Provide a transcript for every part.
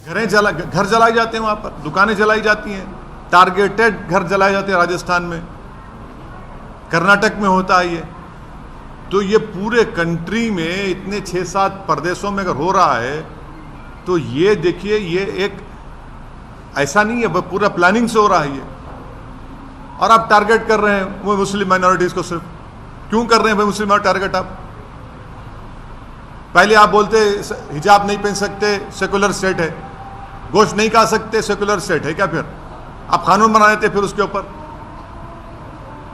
घर जलाए जाते हैं, वहाँ पर दुकानें जलाई जाती हैं, टारगेटेड घर जलाए जाते हैं राजस्थान में, कर्नाटक में होता है ये। तो ये पूरे कंट्री में इतने 6-7 प्रदेशों में अगर हो रहा है तो ये देखिए, ये एक ऐसा नहीं है, पूरा प्लानिंग से हो रहा है ये। और आप टारगेट कर रहे हैं वो मुस्लिम माइनॉरिटीज़ को, सिर्फ क्यों कर रहे हैं भाई मुस्लिम टारगेट? आप पहले आप बोलते हिजाब नहीं पहन सकते, सेकुलर स्टेट है, गोश्त नहीं खा सकते, सेकुलर स्टेट है क्या? फिर आप कानून बना देते फिर उसके ऊपर।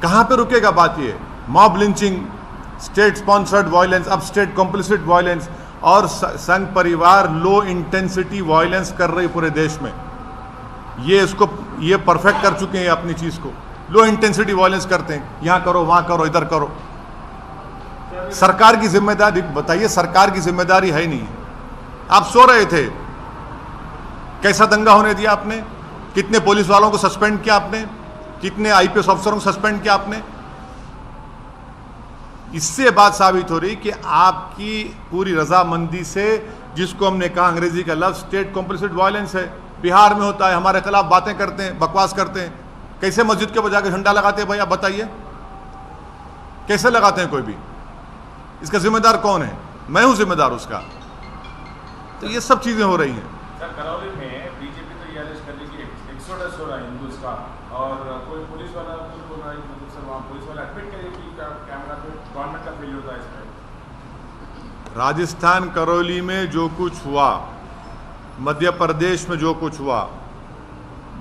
कहाँ पे रुकेगा बात? ये mob lynching, state sponsored violence, अब स्टेट कॉम्प्लिसिट वायलेंस, और संघ परिवार लो इंटेंसिटी वायलेंस कर रही पूरे देश में। ये परफेक्ट कर चुके हैं अपनी चीज़ को, लो इंटेंसिटी वायलेंस करते हैं, यहाँ करो, वहाँ करो, इधर करो। सरकार की जिम्मेदारी बताइए, सरकार की जिम्मेदारी है ही नहीं। आप सो रहे थे, कैसा दंगा होने दिया आपने? कितने पुलिस वालों को सस्पेंड किया आपने? कितने आईपीएस अफसरों को सस्पेंड किया आपने? इससे बात साबित हो रही कि आपकी पूरी रजामंदी से, जिसको हमने कहा अंग्रेजी का लफ्ज स्टेट कॉम्प्लिसिट वायलेंस है, बिहार में होता है, हमारे खिलाफ बातें करते हैं, बकवास करते हैं। कैसे मस्जिद के बजा के झंडा लगाते हैं भाई, आप बताइए, कैसे लगाते हैं कोई भी? इसका जिम्मेदार कौन है? मैं हूं जिम्मेदार उसका। तो ये सब चीजें हो रही हैं। सर, करौली में बीजेपी तो ये आदेश कर ली कि एक्सोडस हो रहा है हिंदूज का, और कोई पुलिस वाला कुछ बोल रहा है, मतलब सर वहाँ पुलिस वाला एडमिट करे कि कैमरा पे गवर्नमेंट का फेल होता है इस पर। राजस्थान करौली में जो कुछ हुआ, मध्य प्रदेश में जो कुछ हुआ,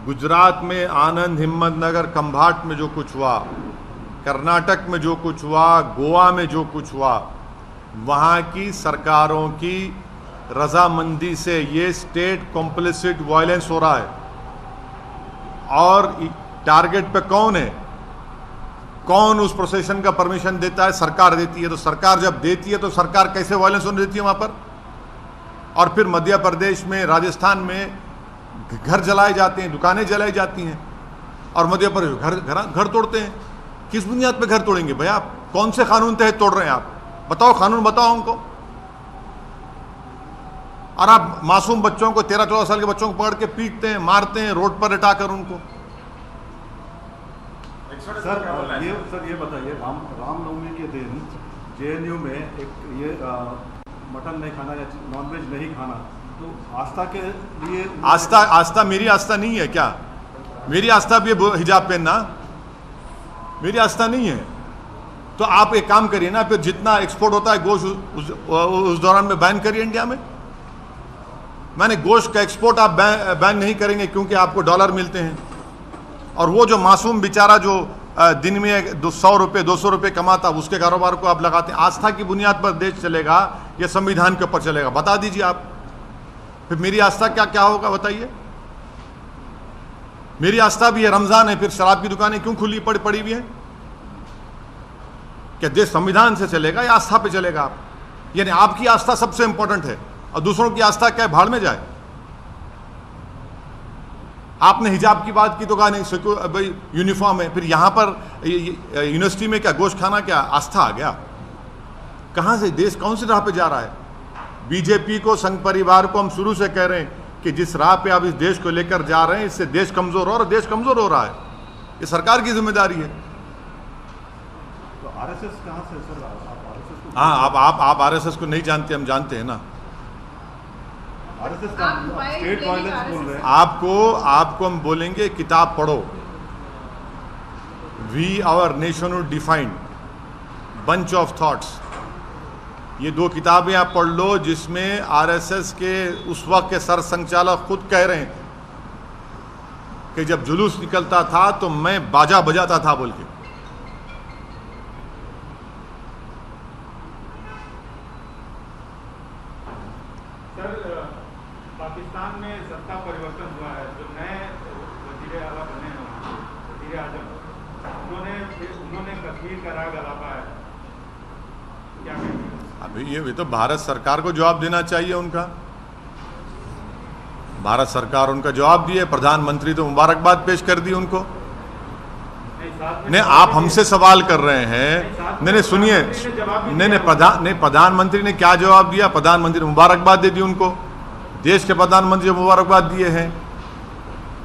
गुजरात में आनंद, हिम्मतनगर, खंभाट में जो कुछ हुआ, कर्नाटक में जो कुछ हुआ, गोवा में जो कुछ हुआ, वहाँ की सरकारों की रजामंदी से ये स्टेट कॉम्प्लिसिट वायलेंस हो रहा है। और टारगेट पे कौन है? कौन उस प्रोसेशन का परमिशन देता है? सरकार देती है। तो सरकार जब देती है तो सरकार कैसे वायलेंस होने देती है वहाँ पर? और फिर मध्य प्रदेश में, राजस्थान में घर जलाए जाते हैं, दुकानें जलाई जाती हैं, और मध्य प्रदेश घर तोड़ते हैं। किस बुनियाद पे घर तोड़ेंगे भाई? आप कौन से कानून तहत तोड़ रहे हैं? आप बताओ, कानून बताओ हमको। और आप मासूम बच्चों को, 13-14 साल के बच्चों को पकड़ के पीटते हैं, मारते हैं, रोड पर लटाकर उनको। सर ये बताइए, रामनवमी के दिन जेएनयू में एक ये मटन नहीं खाना या नॉनवेज नहीं खाना, तो आस्था के लिए आस्था मेरी आस्था नहीं है क्या? मेरी आस्था भी है हिजाब पहनना, मेरी आस्था नहीं है। तो आप एक काम करिए ना, फिर जितना एक्सपोर्ट होता है गोश्त उस दौरान में बैन करिए इंडिया में। मैंने गोश्त का एक्सपोर्ट आप बैन नहीं करेंगे क्योंकि आपको डॉलर मिलते हैं, और वो जो मासूम बेचारा जो दिन में 100 रुपये 200 रुपये कमाता, उसके कारोबार को आप लगाते हैं। आस्था की बुनियाद पर देश चलेगा या संविधान के ऊपर चलेगा? बता दीजिए आप। फिर मेरी आस्था क्या क्या होगा बताइए? मेरी आस्था भी है, रमजान है, फिर शराब की दुकानें क्यों खुली पड़ी हुई है? क्या देश संविधान से चलेगा या आस्था पे चलेगा? आप यानी आपकी आस्था सबसे इंपॉर्टेंट है और दूसरों की आस्था क्या भाड़ में जाए? आपने हिजाब की बात की तो कहा नहीं भाई यूनिफॉर्म है, फिर यहां पर यूनिवर्सिटी में क्या गोश्त खाना क्या आस्था आ गया? कहां से देश कौन सी राह पे जा रहा है? बीजेपी को, संघ परिवार को हम शुरू से कह रहे हैं कि जिस राह पे आप इस देश को लेकर जा रहे हैं, इससे देश कमजोर हो, और देश कमजोर हो रहा है। ये सरकार की जिम्मेदारी है। तो आरएसएस कहां से सर? आरएसएस को, हाँ, आप आरएसएस को नहीं जानते, हम जानते हैं ना। आरएसएस का स्टेट वायलेंस बोल रहे हैं। आपको हम बोलेंगे किताब पढ़ो, we our nationhood defined, bunch of thoughts. ये 2 किताबें आप पढ़ लो, जिसमें आरएसएस के उस वक्त के सर संचालक खुद कह रहे हैं कि जब जुलूस निकलता था तो मैं बाजा बजाता था बोल के। पाकिस्तान में सत्ता परिवर्तन हुआ है, जो नए वज़ीर आला बने हैं, वज़ीर आज़म, उन्होंने कश्मीर का राग अलापा है, क्या कहेंगे? अभी ये तो भारत सरकार को जवाब देना चाहिए उनका। भारत सरकार उनका जवाब दिए, प्रधानमंत्री तो मुबारकबाद पेश कर दी उनको। नहीं, आप हमसे सवाल कर रहे हैं। नहीं सुनिए, नहीं प्रधानमंत्री ने क्या जवाब दिया? प्रधानमंत्री ने मुबारकबाद दे दी उनको, देश के प्रधानमंत्री को मुबारकबाद दिए हैं।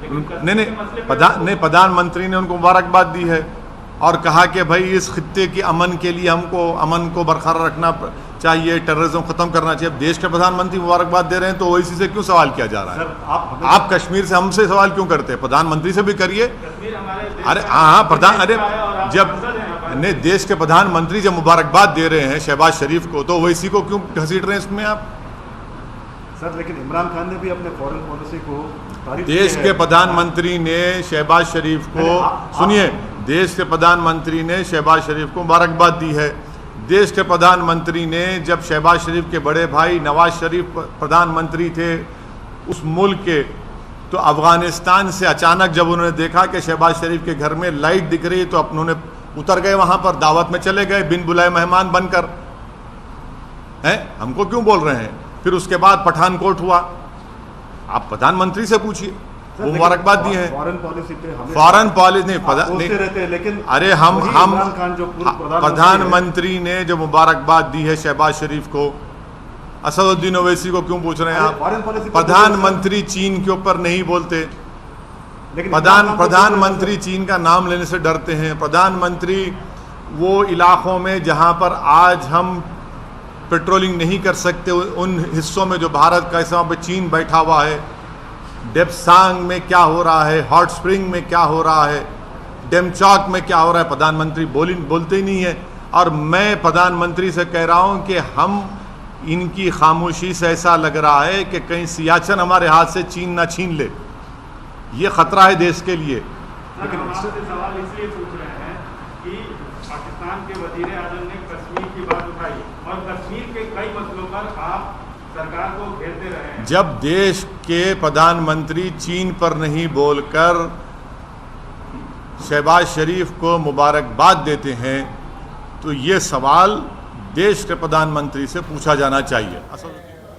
लेकिन नहीं, प्रधानमंत्री ने उनको मुबारकबाद दी है और कहा कि भाई इस खित्ते के अमन के लिए हमको अमन को बरकरार रखना चाहिए, टेररिज्म खत्म करना चाहिए। अब देश के प्रधानमंत्री मुबारकबाद दे रहे हैं तो ओवैसी से क्यों सवाल किया जा रहा है? सर आप कश्मीर से हमसे सवाल क्यों करते हैं? प्रधानमंत्री से भी करिए। कश्मीर हमारे देश अरे का हाँ, अरे जब सांसद हैं यहाँ पर। नहीं, देश के प्रधानमंत्री जब मुबारकबाद दे रहे हैं शहबाज शरीफ को, तो ओवैसी को क्यों घसीट रहे हैं इसमें आप? सर लेकिन इमरान खान ने भी अपने फॉरेन पॉलिसी को तारीफ की देश है। के प्रधानमंत्री ने शहबाज शरीफ को, सुनिए, देश के प्रधानमंत्री ने शहबाज शरीफ को मुबारकबाद दी है। देश के प्रधानमंत्री ने, जब शहबाज शरीफ के बड़े भाई नवाज शरीफ प्रधानमंत्री थे उस मुल्क के, तो अफगानिस्तान से अचानक जब उन्होंने देखा कि शहबाज शरीफ के घर में लाइट दिख रही तो उन्होंने उतर गए, वहाँ पर दावत में चले गए बिन बुलाए मेहमान बनकर। हैं, हमको क्यों बोल रहे हैं? फिर उसके बाद पठानकोट हुआ, आप प्रधानमंत्री से पूछिए, वो मुबारकबाद दिए हैं। फॉरेन पॉलिसी पे हमें फॉरेन पॉलिसी नहीं, बोलते रहते हैं, लेकिन अरे हम इमरान खान जो पूर्व प्रधानमंत्री ने जो मुबारकबाद दी है शहबाज शरीफ को, असदुद्दीन ओवैसी को क्यों पूछ रहे हैं आप? फॉरेन पॉलिसी प्रधानमंत्री चीन के ऊपर नहीं बोलते। लेकिन प्रधानमंत्री चीन का नाम लेने से डरते हैं। प्रधानमंत्री वो इलाकों में जहां पर आज हम पेट्रोलिंग नहीं कर सकते, उन हिस्सों में जो भारत का हिस्सा, वहाँ पे चीन बैठा हुआ है। डेप्सांग में क्या हो रहा है, हॉट स्प्रिंग में क्या हो रहा है, डेमचौक में क्या हो रहा है, प्रधानमंत्री बोलते ही नहीं है। और मैं प्रधानमंत्री से कह रहा हूँ कि हम इनकी खामोशी से ऐसा लग रहा है कि कहीं सियाचिन हमारे हाथ से चीन ना छीन ले। ये खतरा है देश के लिए। लेकिन हम आपसे सवाल इसलिए पूछ रहे हैं कि पाकिस्तान के वजीर आजम ने कश्मीर की बात उठाई और कश्मीर के कई मसलों पर आप सरकार को घेरते रहे हैं। जब देश के प्रधानमंत्री चीन पर नहीं बोलकर शहबाज शरीफ को मुबारकबाद देते हैं तो ये सवाल देश के प्रधानमंत्री से पूछा जाना चाहिए।